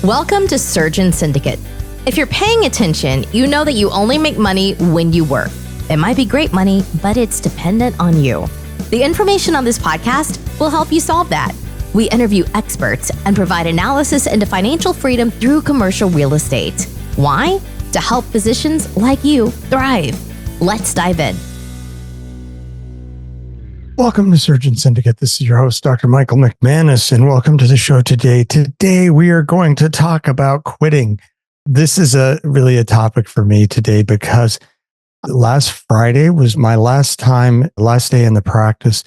Welcome to Surgeon Syndicate. If you're paying attention, you know that you only make money when you work. It might be great money, but it's dependent on you. The information on this podcast will help you solve that. We interview experts and provide analysis into financial freedom through commercial real estate. Why? To help physicians like you thrive. Let's dive in. Welcome to Surgeon Syndicate. This is your host, Dr. Michael McManus, and welcome to the show today. Today, we are going to talk about quitting. This is really a topic for me today because last Friday was my last day in the practice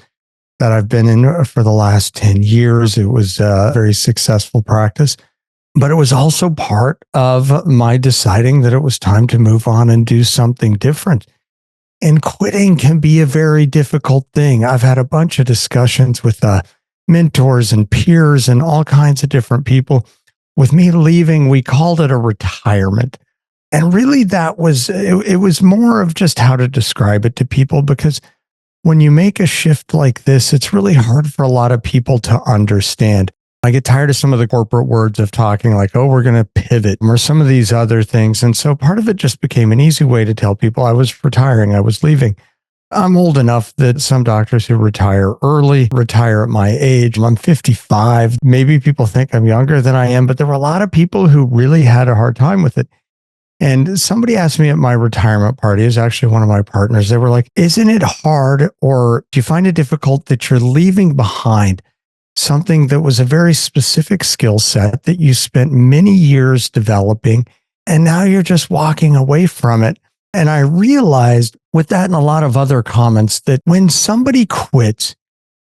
that I've been in for the last 10 years. It was a very successful practice, but it was also part of my deciding that it was time to move on and do something different. And quitting can be a very difficult thing. I've had a bunch of discussions with mentors and peers and all kinds of different people. With me leaving, we called it a retirement. And really it was more of just how to describe it to people, because when you make a shift like this, it's really hard for a lot of people to understand. I get tired of some of the corporate words of talking like, oh, we're going to pivot, or some of these other things. And so part of it just became an easy way to tell people I was retiring, I was leaving. I'm old enough that some doctors who retire early retire at my age. I'm 55. Maybe people think I'm younger than I am, but there were a lot of people who really had a hard time with it. And somebody asked me at my retirement party, is actually one of my partners. They were like, isn't it hard, or do you find it difficult that you're leaving behind something that was a very specific skill set that you spent many years developing, and now you're just walking away from it? And I realized with that and a lot of other comments that when somebody quits,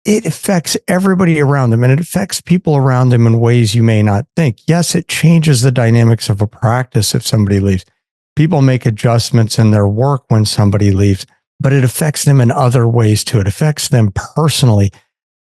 it affects everybody around them, and it affects people around them in ways you may not think. Yes, it changes the dynamics of a practice if somebody leaves. People make adjustments in their work when somebody leaves, but it affects them in other ways too. It affects them personally,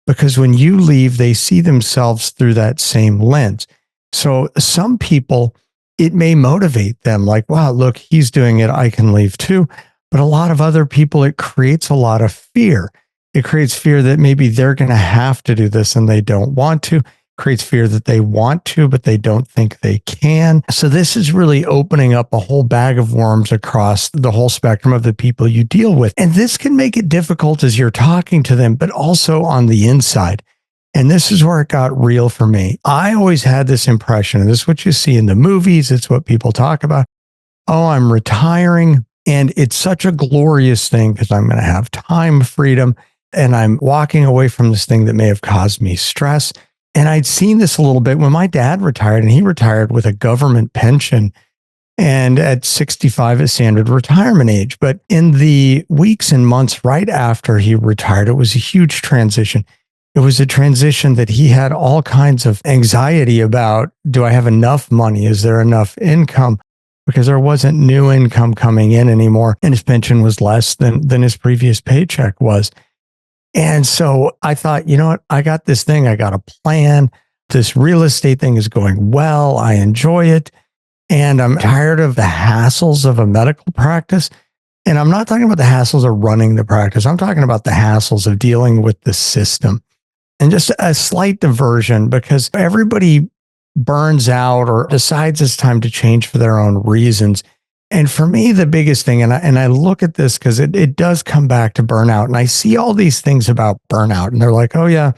because when you leave, they see themselves through that same lens. So some people, it may motivate them like, wow, look, he's doing it, I can leave too. But a lot of other people, it creates a lot of fear. It creates fear that maybe they're going to have to do this and they don't want to. It creates fear that they want to, but they don't think they can. So this is really opening up a whole bag of worms across the whole spectrum of the people you deal with. And this can make it difficult as you're talking to them, but also on the inside. And this is where it got real for me. I always had this impression, and this is what you see in the movies. It's what people talk about. Oh, I'm retiring, and it's such a glorious thing because I'm going to have time freedom, and I'm walking away from this thing that may have caused me stress. And I'd seen this a little bit when my dad retired, and he retired with a government pension and at 65 at standard retirement age. But in the weeks and months right after he retired, it was a huge transition. It was a transition that he had all kinds of anxiety about. Do I have enough money? Is there enough income? Because there wasn't new income coming in anymore, and his pension was less than his previous paycheck was. And so I thought, you know what? I got this thing. I got a plan. This real estate thing is going well. I enjoy it. And I'm tired of the hassles of a medical practice. And I'm not talking about the hassles of running the practice. I'm talking about the hassles of dealing with the system. And just a slight diversion, because everybody burns out or decides it's time to change for their own reasons. And for me, the biggest thing, and I look at this because it does come back to burnout. And I see all these things about burnout, and they're like, oh yeah,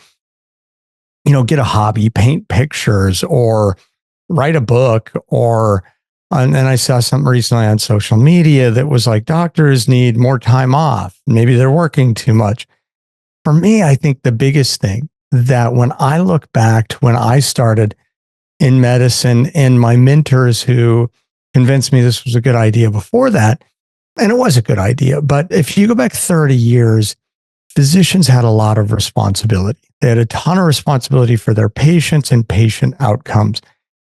get a hobby, paint pictures, or write a book, and I saw something recently on social media that was like, doctors need more time off. Maybe they're working too much. For me, I think the biggest thing that when I look back to when I started in medicine and my mentors who convinced me this was a good idea before that, and it was a good idea, but if you go back 30 years, physicians had a lot of responsibility. They had a ton of responsibility for their patients and patient outcomes.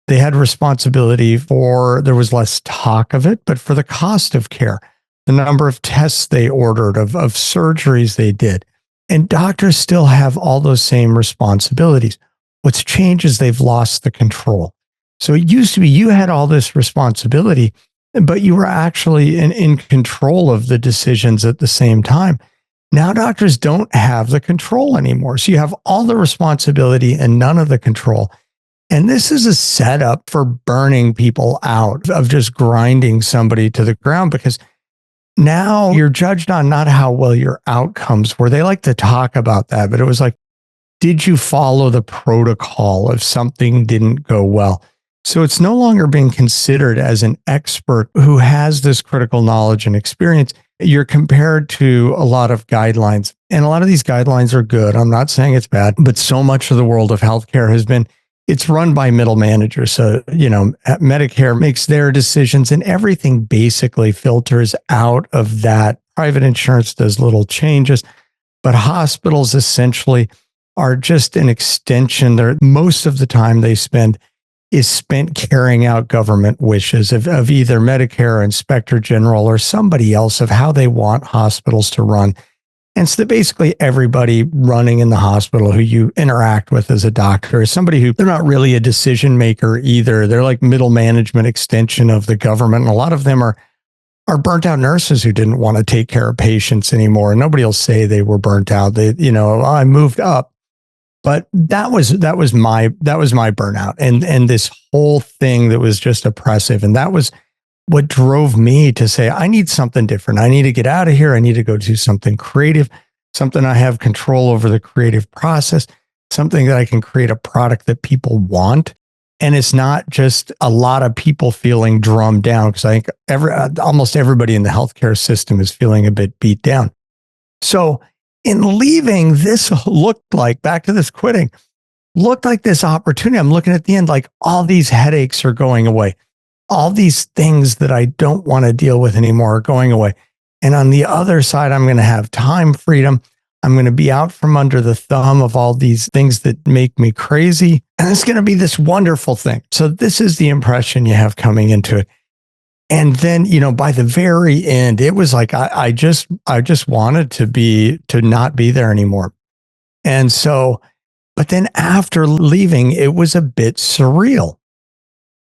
They had responsibility there was less talk of it, but for the cost of care, the number of tests they ordered, of surgeries they did. And doctors still have all those same responsibilities. What's changed is they've lost the control. So it used to be you had all this responsibility, but you were actually in control of the decisions at the same time. Now doctors don't have the control anymore. So you have all the responsibility and none of the control. And this is a setup for burning people out, of just grinding somebody to the ground, because now you're judged on not how well your outcomes were. They like to talk about that, but it was like, did you follow the protocol if something didn't go well? So it's no longer being considered as an expert who has this critical knowledge and experience. You're compared to a lot of guidelines, and a lot of these guidelines are good. I'm not saying it's bad, but so much of the world of healthcare it's run by middle managers. So, Medicare makes their decisions, and everything basically filters out of that. Private insurance does little changes, but hospitals essentially are just an extension. Most of the time they spend is spent carrying out government wishes of either Medicare, Inspector General, or somebody else, of how they want hospitals to run. And so basically everybody running in the hospital who you interact with as a doctor is somebody who, they're not really a decision maker either. They're like middle management extension of the government. And a lot of them are burnt out nurses who didn't want to take care of patients anymore. And nobody will say they were burnt out. I moved up. But that was my burnout, and this whole thing that was just oppressive. And that was what drove me to say, I need something different. I need to get out of here. I need to go do something creative, something I have control over the creative process, something that I can create a product that people want. And it's not just a lot of people feeling drummed down, because I think almost everybody in the healthcare system is feeling a bit beat down. So in leaving, this looked like, back to this quitting, looked like this opportunity. I'm looking at the end, like all these headaches are going away. All these things that I don't want to deal with anymore are going away. And on the other side, I'm going to have time freedom. I'm going to be out from under the thumb of all these things that make me crazy. And it's going to be this wonderful thing. So this is the impression you have coming into it. And then, by the very end, it was like, I just wanted to not be there anymore. And so, but then after leaving, it was a bit surreal.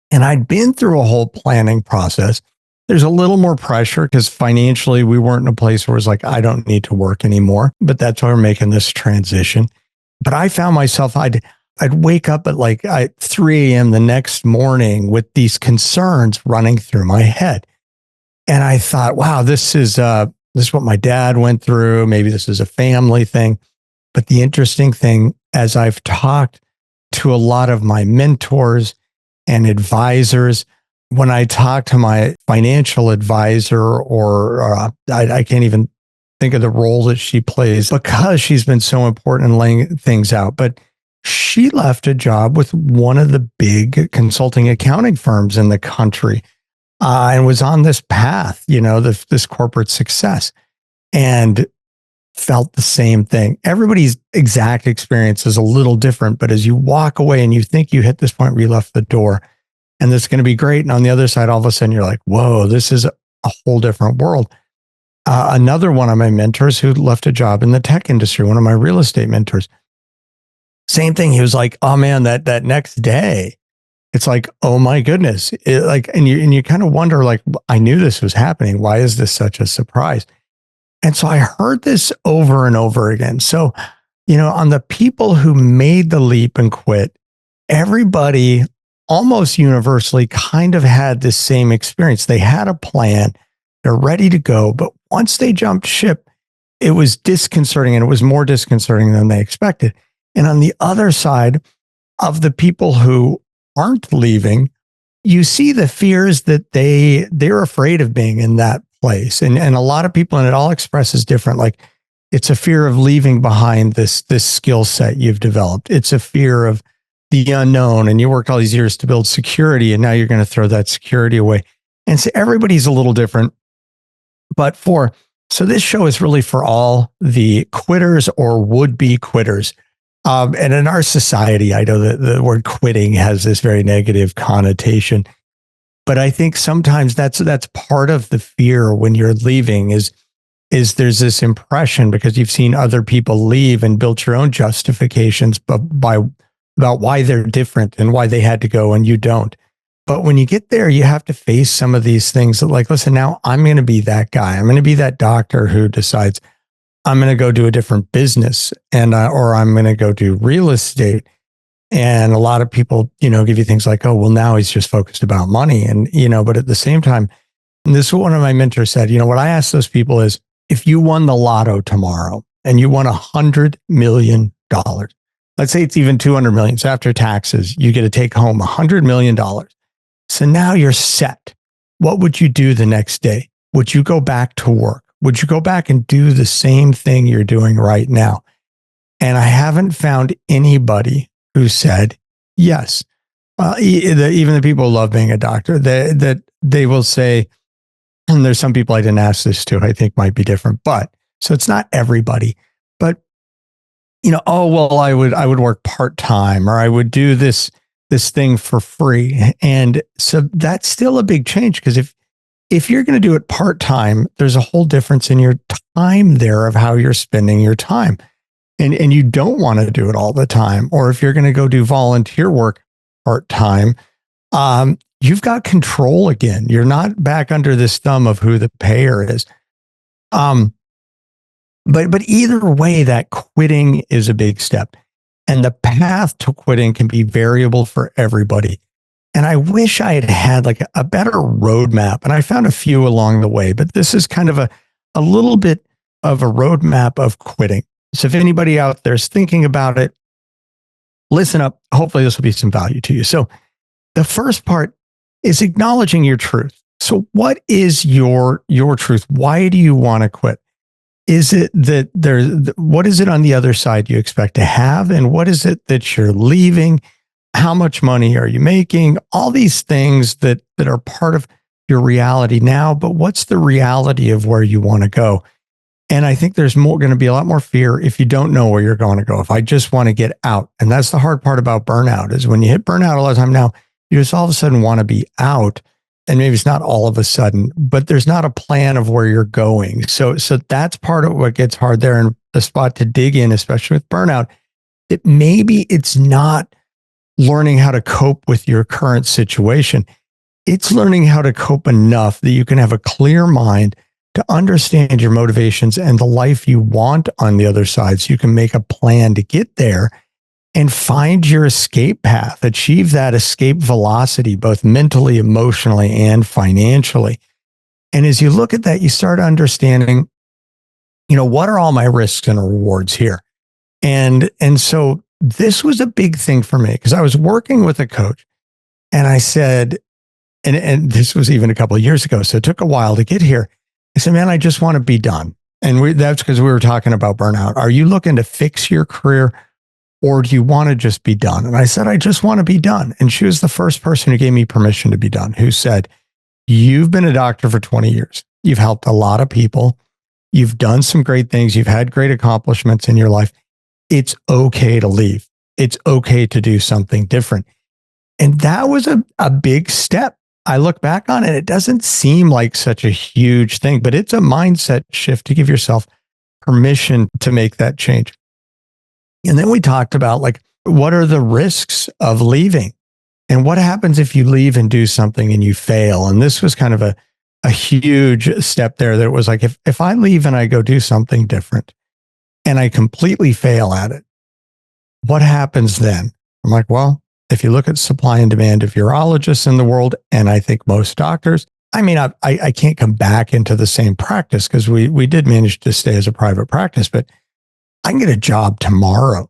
And I'd been through a whole planning process. There's a little more pressure because financially we weren't in a place where it was like, I don't need to work anymore, but that's why we're making this transition. But I found myself, I'd wake up at 3 a.m. the next morning with these concerns running through my head. And I thought, wow, this is what my dad went through. Maybe this is a family thing. But the interesting thing, as I've talked to a lot of my mentors and advisors, when I talk to my financial advisor, or I can't even think of the role that she plays, because she's been so important in laying things out. But she left a job with one of the big consulting accounting firms in the country, and was on this path, this corporate success, and felt the same thing. Everybody's exact experience is a little different, but as you walk away and you think you hit this point where you left the door and this is going to be great, and on the other side, all of a sudden you're like, whoa, this is a whole different world. Another one of my mentors who left a job in the tech industry, one of my real estate mentors, same thing. He was like, oh man, that next day, it's like, oh my goodness. And you kind of wonder, like, I knew this was happening. Why is this such a surprise? And so I heard this over and over again. So, on the people who made the leap and quit, everybody almost universally kind of had this same experience. They had a plan, they're ready to go. But once they jumped ship, it was disconcerting, and it was more disconcerting than they expected. And on the other side of the people who aren't leaving, you see the fears that they're afraid of being in that place. And a lot of people, and it all expresses different, like it's a fear of leaving behind this skill set you've developed. It's a fear of the unknown, and you worked all these years to build security, and now you're going to throw that security away. And so everybody's a little different. So this show is really for all the quitters or would-be quitters. And in our society, I know that the word quitting has this very negative connotation, but I think sometimes that's part of the fear when you're leaving is there's this impression, because you've seen other people leave and built your own justifications about why they're different and why they had to go and you don't. But when you get there, you have to face some of these things that, like, listen, now I'm going to be that guy. I'm going to be that doctor who decides I'm going to go do a different business, or I'm going to go do real estate. And a lot of people, give you things like, oh, well, now he's just focused about money. And, but at the same time, and this is what one of my mentors said, what I ask those people is, if you won the lotto tomorrow and you won $100 million, let's say it's even 200 million. So after taxes, you get to take home $100 million. So now you're set. What would you do the next day? Would you go back to work? Would you go back and do the same thing you're doing right now? And I haven't found anybody who said yes. Even the people who love being a doctor, that they will say, and there's some people I didn't ask this to, I think might be different, but so it's not everybody, but oh, well, I would work part-time, or I would do this thing for free. And so that's still a big change, because if you're going to do it part-time, there's a whole difference in your time there of how you're spending your time. And you don't want to do it all the time. Or if you're going to go do volunteer work part-time, you've got control again. You're not back under this thumb of who the payer is. But either way, that quitting is a big step. And the path to quitting can be variable for everybody. And I wish I had had like a better roadmap. And I found a few along the way, but this is kind of a little bit of a roadmap of quitting. So if anybody out there is thinking about it, listen up. Hopefully this will be some value to you. So the first part is acknowledging your truth. So what is your truth? Why do you want to quit? Is it that what is it on the other side you expect to have? And what is it that you're leaving? How much money are you making? All these things that are part of your reality now, but what's the reality of where you want to go? And I think there's going to be a lot more fear if you don't know where you're going to go. If I just want to get out. And that's the hard part about burnout, is when you hit burnout a lot of time now, you just all of a sudden want to be out. And maybe it's not all of a sudden, but there's not a plan of where you're going. So that's part of what gets hard there, and the spot to dig in, especially with burnout, that maybe it's not learning how to cope with your current situation. It's learning how to cope enough that you can have a clear mind to understand your motivations and the life you want on the other side, so you can make a plan to get there and find your escape path, achieve that escape velocity, both mentally, emotionally, and financially. And as you look at that, you start understanding, what are all my risks and rewards here? And so this was a big thing for me, because I was working with a coach, and I said, and this was even a couple of years ago, so it took a while to get here. I said, man, I just want to be done. And that's because we were talking about burnout. Are you looking to fix your career, or do you want to just be done? And I said, I just want to be done. And she was the first person who gave me permission to be done, who said, you've been a doctor for 20 years. You've helped a lot of people. You've done some great things. You've had great accomplishments in your life. It's okay to leave. It's okay to do something different. And that was a big step. I look back on it, it doesn't seem like such a huge thing, but it's a mindset shift to give yourself permission to make that change. And then we talked about, like, what are the risks of leaving? And what happens if you leave and do something and you fail? And this was kind of a huge step there, that it was like, if I leave and I go do something different and I completely fail at it, what happens then? I'm like, well, if you look at supply and demand of urologists in the world, and I think most doctors, I mean, I can't come back into the same practice, because we did manage to stay as a private practice, but I can get a job tomorrow.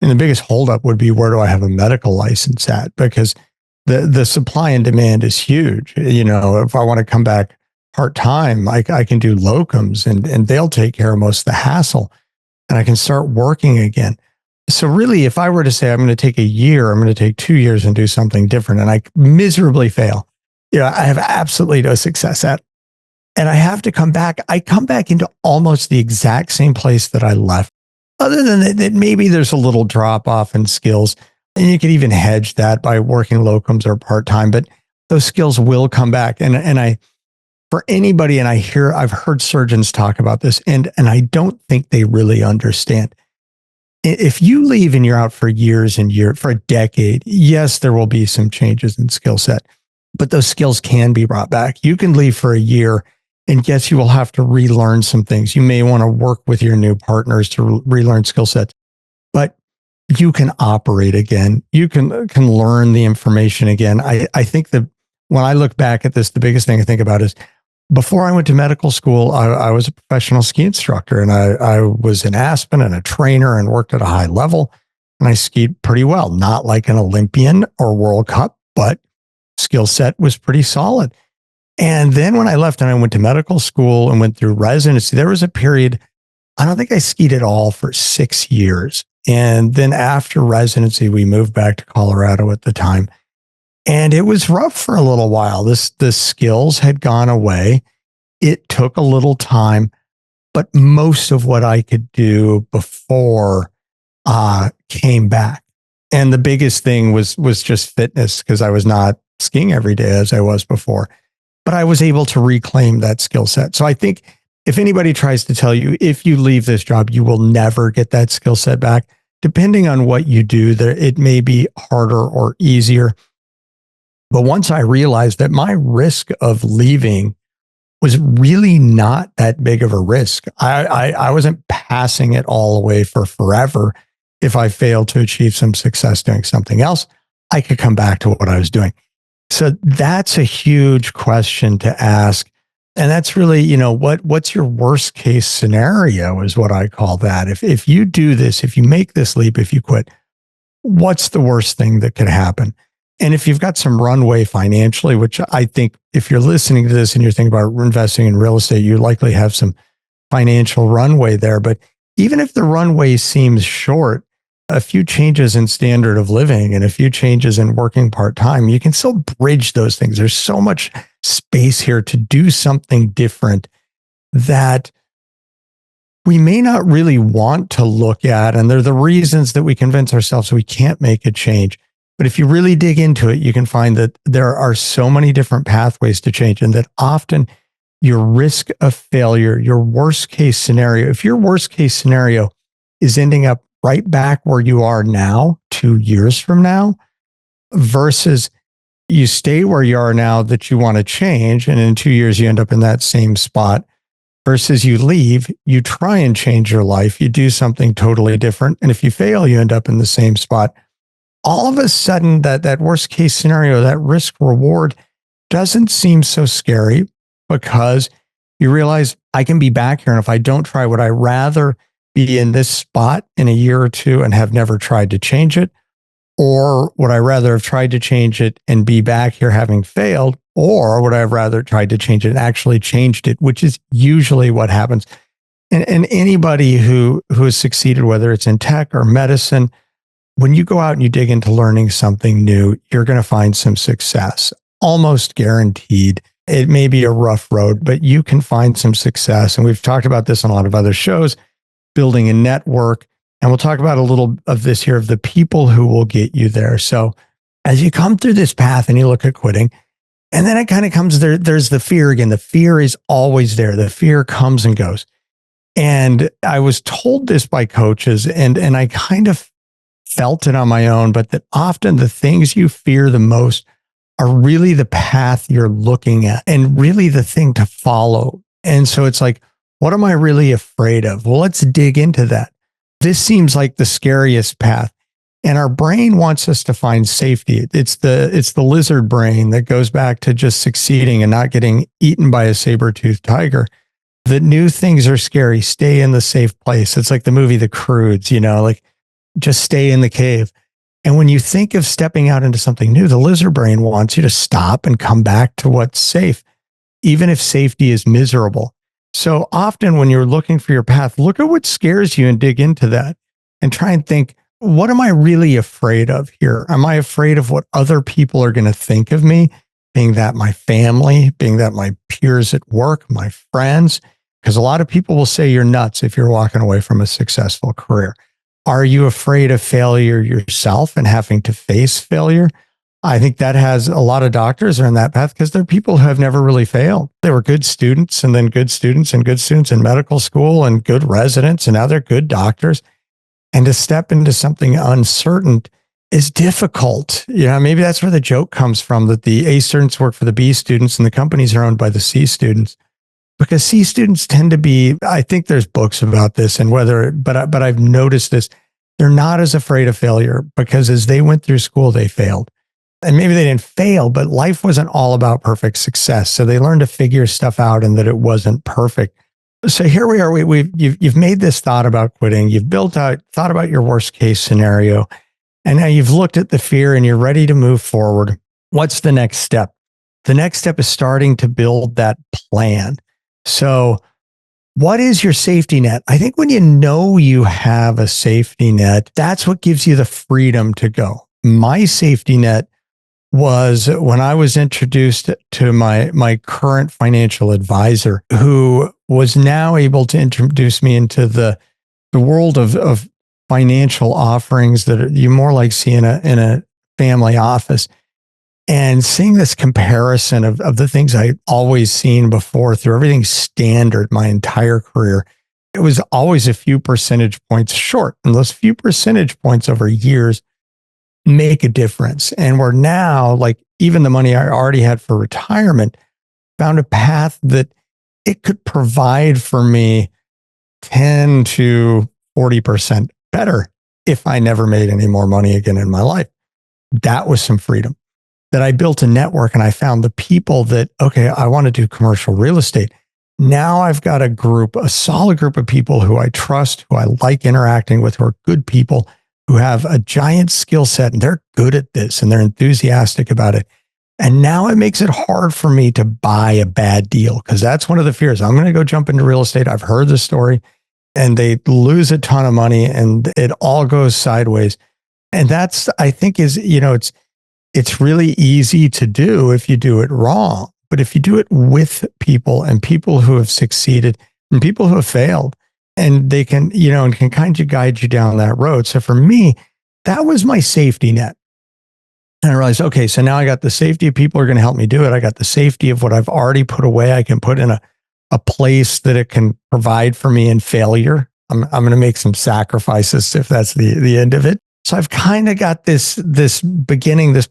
And the biggest holdup would be, where do I have a medical license at? Because the supply and demand is huge. If I want to come back part-time, I can do locums, and they'll take care of most of the hassle, and I can start working again. So really, if I were to say I'm going to take a year, I'm going to take 2 years and do something different, and I miserably fail, I have absolutely no success at, and I have to come back. I come back into almost the exact same place that I left, other than that maybe there's a little drop off in skills, and you could even hedge that by working locums or part-time, but those skills will come back. And for anybody, and I've heard surgeons talk about this, and I don't think they really understand. If you leave and you're out for years and years, for a decade, yes, there will be some changes in skill set, but those skills can be brought back. You can leave for a year, and yes, you will have to relearn some things. You may want to work with your new partners to relearn skill sets, but you can operate again. You can learn the information again. I think that when I look back at this, the biggest thing I think about is before I went to medical school, I was a professional ski instructor, and I was in Aspen and a trainer and worked at a high level. And I skied pretty well, not like an Olympian or World Cup, but skill set was pretty solid. And then when I left and I went to medical school and went through residency, there was a period, I don't think I skied at all for 6 years. And then after residency, we moved back to Colorado at the time. And it was rough for a little while. The skills had gone away. It took a little time, but most of what I could do before came back. And the biggest thing was just fitness, because I was not skiing every day as I was before, but I was able to reclaim that skill set. So I think if anybody tries to tell you, if you leave this job, you will never get that skill set back, depending on what you do, it may be harder or easier. But once I realized that my risk of leaving was really not that big of a risk, I wasn't passing it all away for forever. If I failed to achieve some success doing something else, I could come back to what I was doing. So that's a huge question to ask. And that's really, what's your worst case scenario is what I call that. If you do this, if you make this leap, if you quit, what's the worst thing that could happen? And if you've got some runway financially, which I think if you're listening to this and you're thinking about investing in real estate, you likely have some financial runway there. But even if the runway seems short, a few changes in standard of living and a few changes in working part-time, you can still bridge those things. There's so much space here to do something different that we may not really want to look at. And they're the reasons that we convince ourselves we can't make a change. But if you really dig into it, you can find that there are so many different pathways to change, and that often your risk of failure, your worst case scenario, if your worst case scenario is ending up right back where you are now, 2 years from now, versus you stay where you are now that you want to change, and in 2 years you end up in that same spot, versus you leave, you try and change your life, you do something totally different, and if you fail, you end up in the same spot. All of a sudden, that worst case scenario, that risk reward doesn't seem so scary, because you realize I can be back here. And if I don't try, would I rather be in this spot in a year or two and have never tried to change it? Or would I rather have tried to change it and be back here having failed? Or would I have rather tried to change it and actually changed it, which is usually what happens. And anybody who has succeeded, whether it's in tech or medicine, when you go out and you dig into learning something new, you're going to find some success, almost guaranteed. It may be a rough road, but you can find some success. And we've talked about this on a lot of other shows, building a network. And we'll talk about a little of this here, of the people who will get you there. So as you come through this path and you look at quitting, and then it kind of comes there, there's the fear again. The fear is always there. The fear comes and goes. And I was told this by coaches, and I kind of felt it on my own, but that often the things you fear the most are really the path you're looking at and really the thing to follow. And so it's like, what am I really afraid of? Well, let's dig into that. This seems like the scariest path. And our brain wants us to find safety. It's the lizard brain that goes back to just succeeding and not getting eaten by a saber-toothed tiger. The new things are scary. Stay in the safe place. It's like the movie The Croods, like just stay in the cave. And when you think of stepping out into something new, the lizard brain wants you to stop and come back to what's safe, even if safety is miserable. So often when you're looking for your path, look at what scares you and dig into that and try and think, what am I really afraid of here? Am I afraid of what other people are going to think of me? Being that my family, being that my peers at work, my friends, because a lot of people will say you're nuts if you're walking away from a successful career. Are you afraid of failure yourself and having to face failure? I think that has a lot of doctors are in that path because they're people who have never really failed. They were good students and then good students and good students in medical school and good residents, and now they're good doctors. And to step into something uncertain is difficult. Maybe that's where the joke comes from, that the A students work for the B students and the companies are owned by the C students. Because C students tend to be, I think there's books about this and but I've noticed this. they're not as afraid of failure because as they went through school, they failed. And maybe they didn't fail, but life wasn't all about perfect success. So they learned to figure stuff out and that it wasn't perfect. So here we are. You've made this thought about quitting. You've thought about your worst case scenario. And now you've looked at the fear and you're ready to move forward. What's the next step? The next step is starting to build that plan. So what is your safety net? I think when you know you have a safety net, that's what gives you the freedom to go. My safety net was when I was introduced to my current financial advisor, who was now able to introduce me into the world of financial offerings that you more like see in a family office. And seeing this comparison of the things I'd always seen before through everything standard my entire career, it was always a few percentage points short. And those few percentage points over years make a difference. And we're now, like, even the money I already had for retirement, found a path that it could provide for me 10 to 40% better if I never made any more money again in my life. That was some freedom. That I built a network and I found the people that, okay, I want to do commercial real estate. Now I've got a solid group of people who I trust, who I like interacting with, who are good people, who have a giant skill set and they're good at this and they're enthusiastic about it. And now it makes it hard for me to buy a bad deal because that's one of the fears. I'm going to go jump into real estate. I've heard the story and they lose a ton of money and it all goes sideways. And that's, I think it's really easy to do if you do it wrong. But if you do it with people and people who have succeeded and people who have failed, and they can, and can kind of guide you down that road. So for me, that was my safety net. And I realized, okay, so now I got the safety of people who are going to help me do it. I got the safety of what I've already put away. I can put in a place that it can provide for me in failure. I'm going to make some sacrifices if that's the end of it. So I've kind of got this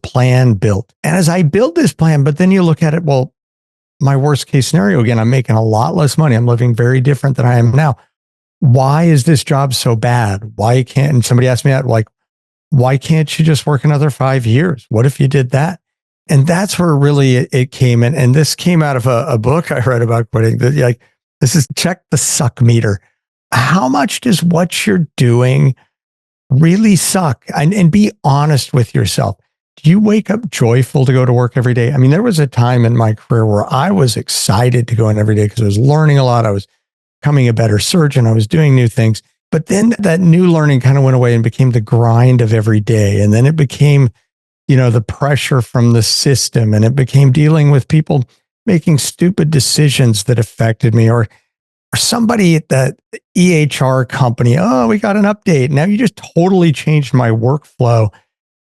plan built. And as I build this plan, but then you look at it, well, my worst case scenario, again, I'm making a lot less money. I'm living very different than I am now. Why is this job so bad? And somebody asked me that, like, why can't you just work another 5 years? What if you did that? And that's where really it came in. And this came out of a book I read about quitting. This is check the suck meter. How much does what you're doing really suck? And be honest with yourself. Do you wake up joyful to go to work every day? I mean, there was a time in my career where I was excited to go in every day because I was learning a lot. I was becoming a better surgeon. I was doing new things. But then that new learning kind of went away and became the grind of every day. And then it became, the pressure from the system. And it became dealing with people making stupid decisions that affected me, or somebody at the EHR company. Oh, we got an update. Now you just totally changed my workflow.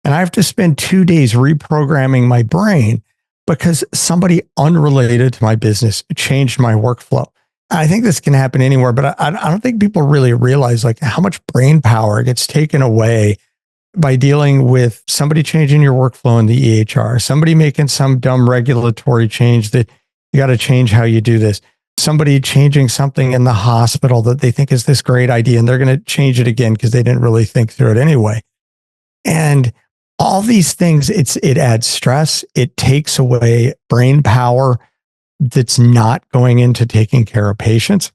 And I have to spend 2 days reprogramming my brain because somebody unrelated to my business changed my workflow. I think this can happen anywhere, but I don't think people really realize like how much brain power gets taken away by dealing with somebody changing your workflow in the EHR, somebody making some dumb regulatory change that you got to change how you do this, somebody changing something in the hospital that they think is this great idea and they're going to change it again because they didn't really think through it anyway. And all these things, it adds stress. It takes away brain power that's not going into taking care of patients.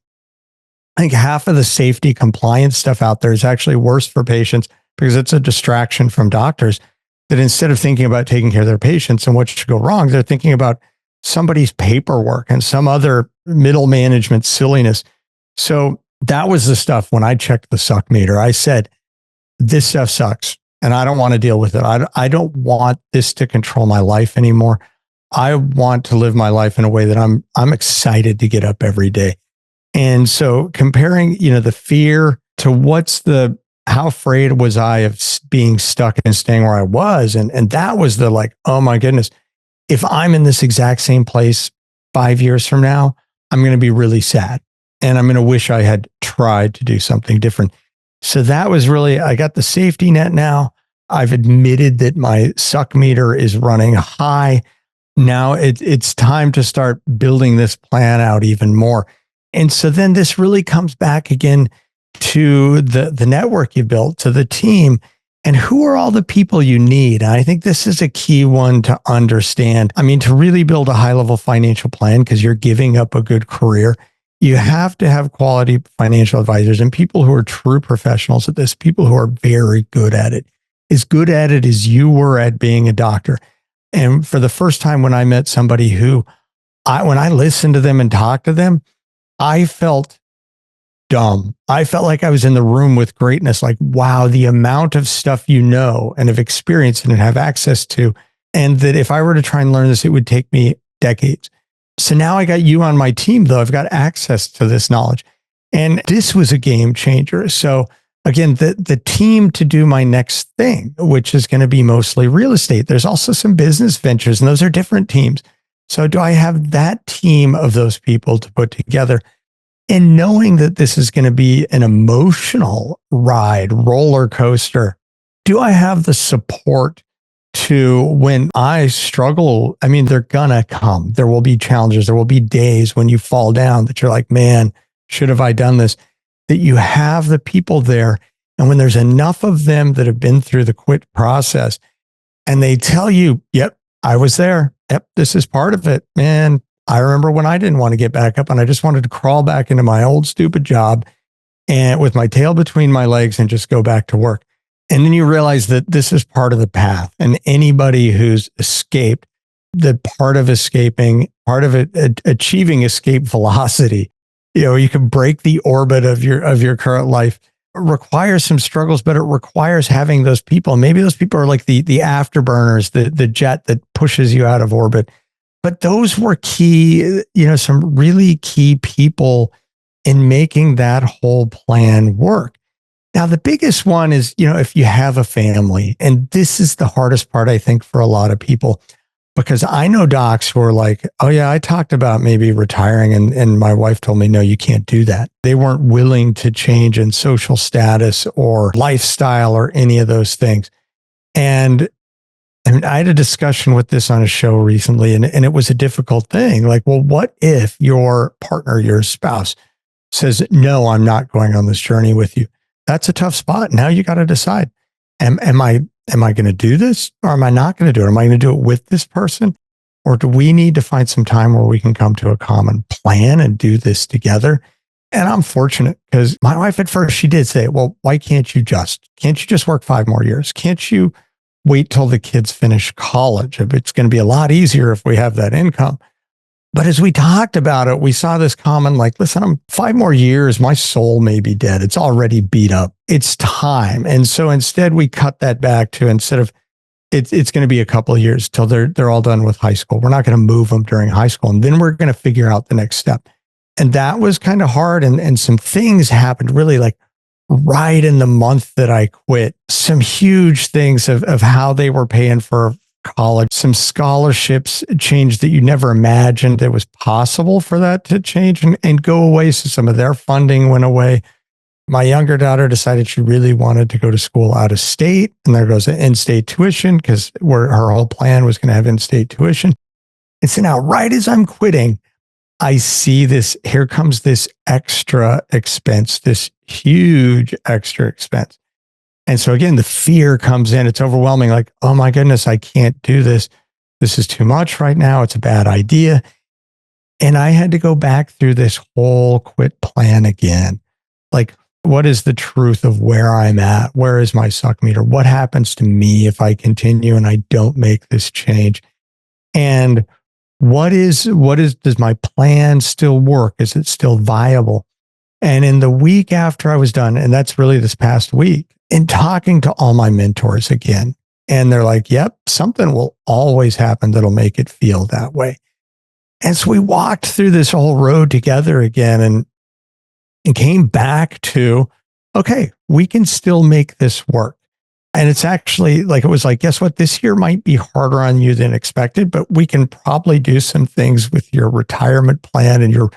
I think half of the safety compliance stuff out there is actually worse for patients because it's a distraction from doctors that instead of thinking about taking care of their patients and what should go wrong, they're thinking about somebody's paperwork and some other middle management silliness. So that was the stuff when I checked the suck meter. I said, this stuff sucks and I don't want to deal with it. I don't want this to control my life anymore. I want to live my life in a way that I'm excited to get up every day. And so comparing, the fear to how afraid was I of being stuck and staying where I was? And that was the like, oh my goodness, if I'm in this exact same place 5 years from now, I'm going to be really sad. And I'm going to wish I had tried to do something different. So that was really, I got the safety net now. I've admitted that my suck meter is running high. Now it's time to start building this plan out even more. And so then this really comes back again to the network you built, to the team, and who are all the people you need. And I think this is a key one to understand. I mean, to really build a high level financial plan, because you're giving up a good career, you have to have quality financial advisors and people who are true professionals at this, people who are very good at it, as good at it as you were at being a doctor. And for the first time, when I met somebody who, when I listened to them and talked to them, I felt dumb. I felt like I was in the room with greatness. Like, wow, the amount of stuff you know and have experienced and have access to. And that if I were to try and learn this, it would take me decades. So now I got you on my team, though. I've got access to this knowledge. And this was a game changer. So again, the team to do my next thing, which is going to be mostly real estate. There's also some business ventures, and those are different teams. So do I have that team of those people to put together? And knowing that this is going to be an emotional ride, roller coaster, do I have the support to, when I struggle? I mean, they're going to come. There will be challenges. There will be days when you fall down that you're like, man, should have I done this? That you have the people there. And when there's enough of them that have been through the quit process and they tell you, yep, I was there. Yep, this is part of it, man. I remember when I didn't want to get back up and I just wanted to crawl back into my old stupid job and with my tail between my legs and just go back to work. And then you realize that this is part of the path. And anybody who's escaped, the part of escaping, part of it, achieving escape velocity, you can break the orbit of your current life, requires some struggles, but it requires having those people. Maybe those people are like the afterburners, the jet that pushes you out of orbit. But those were key, some really key people in making that whole plan work. Now, the biggest one is, if you have a family, and this is the hardest part, I think, for a lot of people, because I know docs who are like, oh yeah, I talked about maybe retiring and my wife told me, no, you can't do that. They weren't willing to change in social status or lifestyle or any of those things. And I mean, I had a discussion with this on a show recently, and it was a difficult thing. Like, well, what if your partner, your spouse says, no, I'm not going on this journey with you? That's a tough spot. Now you got to decide, am I going to do this or am I not going to do it? Am I going to do it with this person? Or do we need to find some time where we can come to a common plan and do this together? And I'm fortunate because my wife at first, she did say, well, why can't you just work 5 more years? Can't you wait till the kids finish college? It's going to be a lot easier if we have that income. But as we talked about it, we saw this common, like, listen, I'm 5 more years, my soul may be dead. It's already beat up. It's time. And so instead we cut that back to, instead of it's going to be a couple of years till they're all done with high school. We're not going to move them during high school. And then we're going to figure out the next step. And that was kind of hard. And some things happened really like right in the month that I quit. Some huge things of how they were paying for college, some scholarships changed that you never imagined it was possible for that to change and go away. So some of their funding went away. My younger daughter decided she really wanted to go to school out of state, and there goes the in-state tuition, because her whole plan was going to have in-state tuition. And so now, right as I'm quitting, I see this, here comes this extra expense, this huge extra expense. And so again, the fear comes in. It's overwhelming. Like, oh my goodness, I can't do this. This is too much right now. It's a bad idea. And I had to go back through this whole quit plan again. Like, what is the truth of where I'm at? Where is my suck meter? What happens to me if I continue and I don't make this change? And does my plan still work? Is it still viable? And in the week after I was done, and that's really this past week, in talking to all my mentors again, and they're like, yep, something will always happen that'll make it feel that way. And so we walked through this whole road together again and came back to, okay, we can still make this work. And it's actually like, it was like, guess what? This year might be harder on you than expected, but we can probably do some things with your retirement plan and your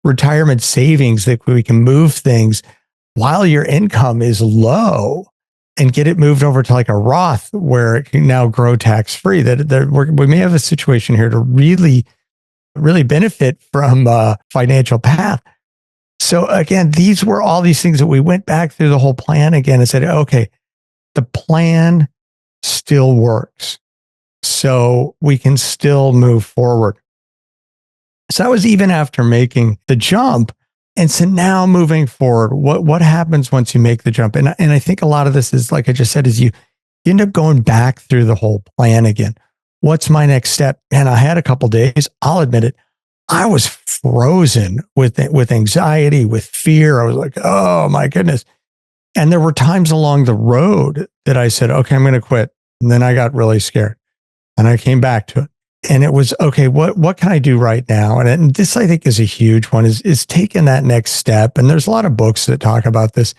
retirement savings that we can move things while your income is low and get it moved over to like a Roth where it can now grow tax-free. We may have a situation here to really, really benefit from a financial path. So again, these were all these things that we went back through the whole plan again and said, okay, the plan still works. So we can still move forward. So that was even after making the jump. And so now moving forward, what happens once you make the jump? And I think a lot of this is, like I just said, is you end up going back through the whole plan again. What's my next step? And I had a couple of days, I'll admit it, I was frozen with anxiety, with fear. I was like, oh my goodness. And there were times along the road that I said, okay, I'm going to quit. And then I got really scared and I came back to it. And it was, okay, what can I do right now? And this, I think, is a huge one, is taking that next step. And there's a lot of books that talk about this.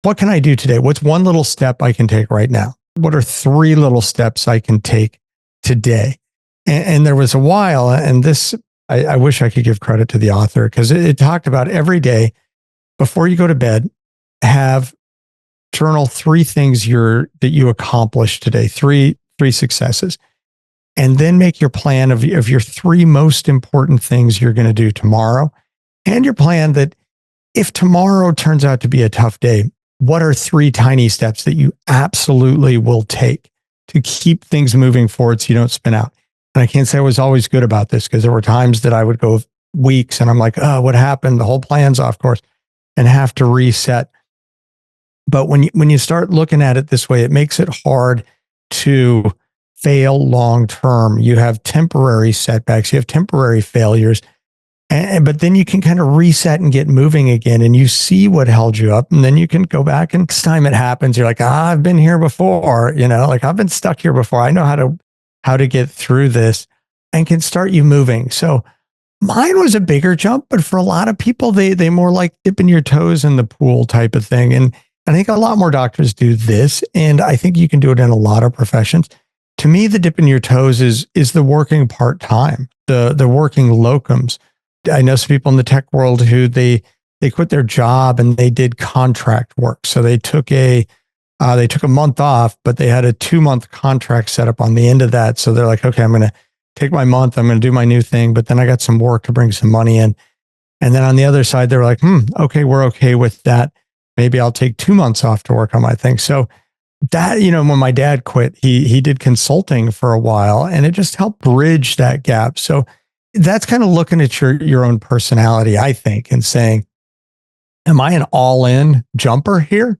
What can I do today? What's one little step I can take right now? What are 3 little steps I can take today? And there was a while, and this, I wish I could give credit to the author, because it talked about every day before you go to bed, have journal 3 things that you accomplished today, three successes. And then make your plan of your 3 most important things you're going to do tomorrow. And your plan that if tomorrow turns out to be a tough day, what are 3 tiny steps that you absolutely will take to keep things moving forward so you don't spin out? And I can't say I was always good about this, because there were times that I would go weeks and I'm like, oh, what happened? The whole plan's off course, and have to reset. But when you start looking at it this way, it makes it hard to fail long term. You have temporary setbacks, you have temporary failures, but then you can kind of reset and get moving again, and you see what held you up, and then you can go back, and next time it happens, you're like, I've been here before, like I've been stuck here before. I know how to get through this, and can start you moving. So mine was a bigger jump, but for a lot of people, they more like dipping your toes in the pool type of thing. And I think a lot more doctors do this, and I think you can do it in a lot of professions. To me, the dipping your toes is the working part-time, the working locums. I know some people in the tech world who they quit their job and they did contract work. So they took a month off, but they had a 2-month contract set up on the end of that. So they're like, okay, I'm going to take my month, I'm going to do my new thing, but then I got some work to bring some money in. And then on the other side, they're like, okay, we're okay with that. Maybe I'll take 2 months off to work on my thing. So that, when my dad quit, he did consulting for a while, and it just helped bridge that gap. So that's kind of looking at your own personality, I think, and saying, am I an all-in jumper here?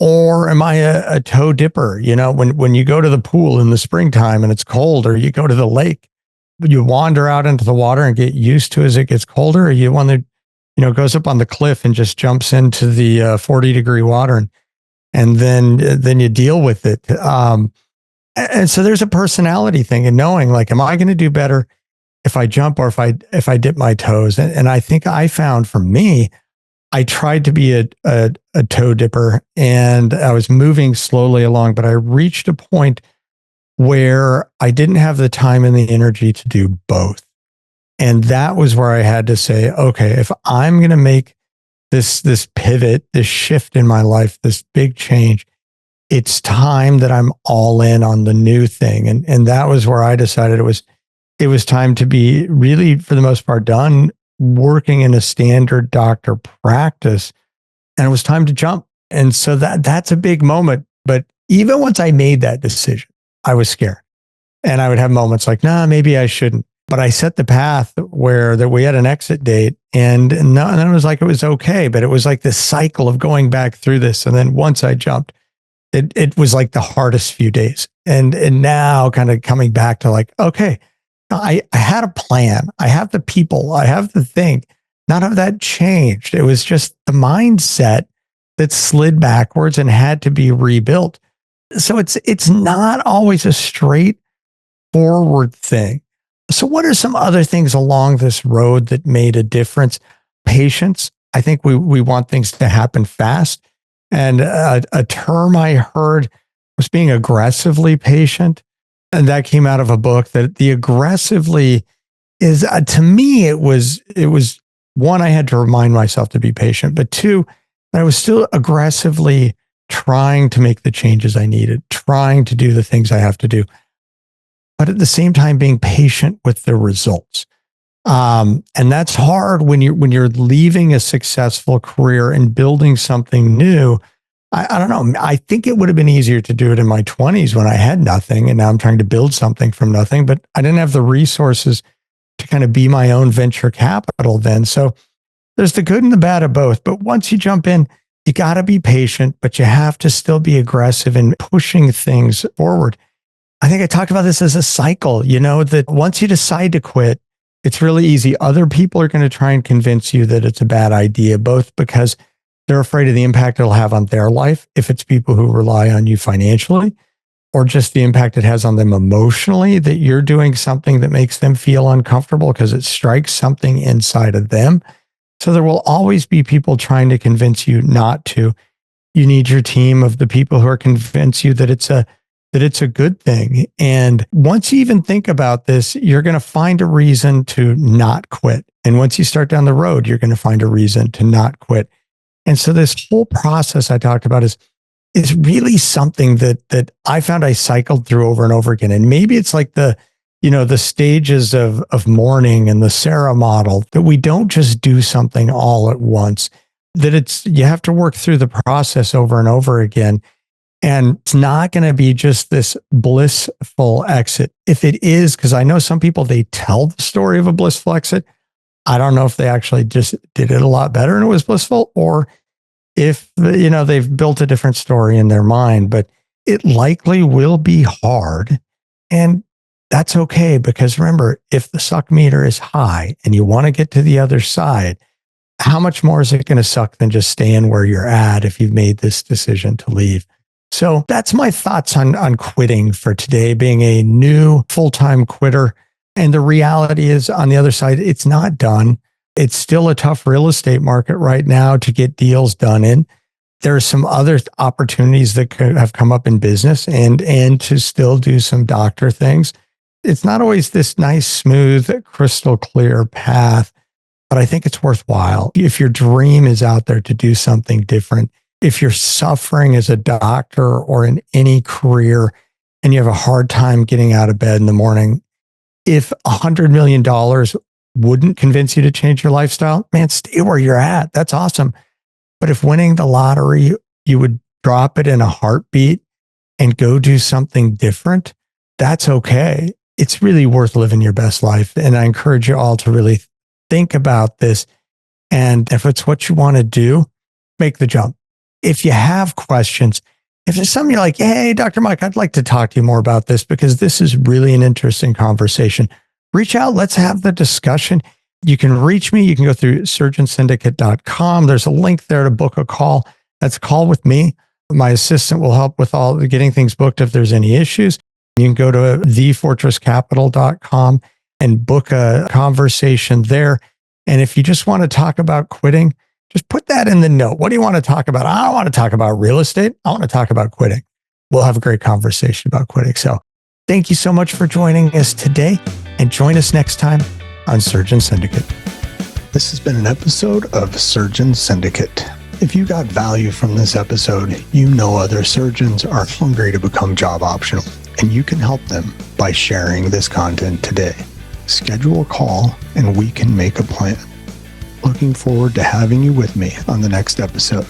Or am I a toe dipper? When you go to the pool in the springtime and it's cold, or you go to the lake, you wander out into the water and get used to as it gets colder, or you want to, goes up on the cliff and just jumps into the 40-degree water and then you deal with it. And so there's a personality thing, and knowing, like, am I going to do better if I jump or if I dip my toes? And I think I found, for me, I tried to be a toe dipper, and I was moving slowly along, but I reached a point where I didn't have the time and the energy to do both. And that was where I had to say, okay, if I'm going to make this pivot, this shift in my life, this big change, it's time that I'm all in on the new thing. And that was where I decided it was time to be really, for the most part, done working in a standard doctor practice, and it was time to jump. And so that's a big moment. But even once I made that decision, I was scared, and I would have moments like, nah, maybe I shouldn't. But I set the path where that we had an exit date, and then it was like, it was okay. But it was like this cycle of going back through this. And then once I jumped, it was like the hardest few days. And now kind of coming back to like, okay, I had a plan. I have the people. I have the thing. None of that changed. It was just the mindset that slid backwards and had to be rebuilt. So it's not always a straightforward thing. So what are some other things along this road that made a difference? Patience. I think we want things to happen fast. And a term I heard was being aggressively patient. And that came out of a book, that the aggressively is, to me, it was one, I had to remind myself to be patient, but 2, I was still aggressively trying to make the changes I needed, trying to do the things I have to do, but at the same time being patient with the results. And that's hard when you're leaving a successful career and building something new. I don't know. I think it would have been easier to do it in my 20s when I had nothing, and now I'm trying to build something from nothing, but I didn't have the resources to kind of be my own venture capital then. So there's the good and the bad of both. But once you jump in, you got to be patient, but you have to still be aggressive in pushing things forward. I think I talked about this as a cycle, that once you decide to quit, it's really easy. Other people are going to try and convince you that it's a bad idea, both because they're afraid of the impact it'll have on their life, if it's people who rely on you financially, or just the impact it has on them emotionally, that you're doing something that makes them feel uncomfortable because it strikes something inside of them. So there will always be people trying to convince you not to. You need your team of the people who are convince you that it's a good thing. And once you even think about this, you're going to find a reason to not quit. And once you start down the road, you're going to find a reason to not quit. And so this whole process I talked about is really something that I found I cycled through over and over again. And maybe it's like the stages of mourning and the Sarah model, that we don't just do something all at once, that you have to work through the process over and over again. And it's not going to be just this blissful exit. If it is, because I know some people, they tell the story of a blissful exit. I don't know if they actually just did it a lot better and it was blissful, or if, they've built a different story in their mind, but it likely will be hard. And that's okay, because remember, if the suck meter is high and you want to get to the other side, how much more is it going to suck than just staying where you're at if you've made this decision to leave? So that's my thoughts on quitting for today, being a new full-time quitter. And the reality is, on the other side, it's not done. It's still a tough real estate market right now to get deals done in. There are some other opportunities that have come up in business and to still do some doctor things. It's not always this nice, smooth, crystal clear path, but I think it's worthwhile. If your dream is out there to do something different, if you're suffering as a doctor or in any career and you have a hard time getting out of bed in the morning, if $100 million wouldn't convince you to change your lifestyle, man, stay where you're at. That's awesome. But if winning the lottery, you would drop it in a heartbeat and go do something different, that's okay. It's really worth living your best life. And I encourage you all to really think about this. And if it's what you want to do, make the jump. If you have questions, if there's something you're like, hey, Dr. Mike, I'd like to talk to you more about this because this is really an interesting conversation, reach out. Let's have the discussion. You can reach me. You can go through surgeonsyndicate.com. There's a link there to book a call. That's a call with me. My assistant will help with all getting things booked if there's any issues. You can go to thefortresscapital.com and book a conversation there. And if you just want to talk about quitting, just put that in the note. What do you want to talk about? I don't want to talk about real estate. I want to talk about quitting. We'll have a great conversation about quitting. So thank you so much for joining us today, and join us next time on Surgeon Syndicate. This has been an episode of Surgeon Syndicate. If you got value from this episode, you know other surgeons are hungry to become job optional, and you can help them by sharing this content today. Schedule a call and we can make a plan. Looking forward to having you with me on the next episode.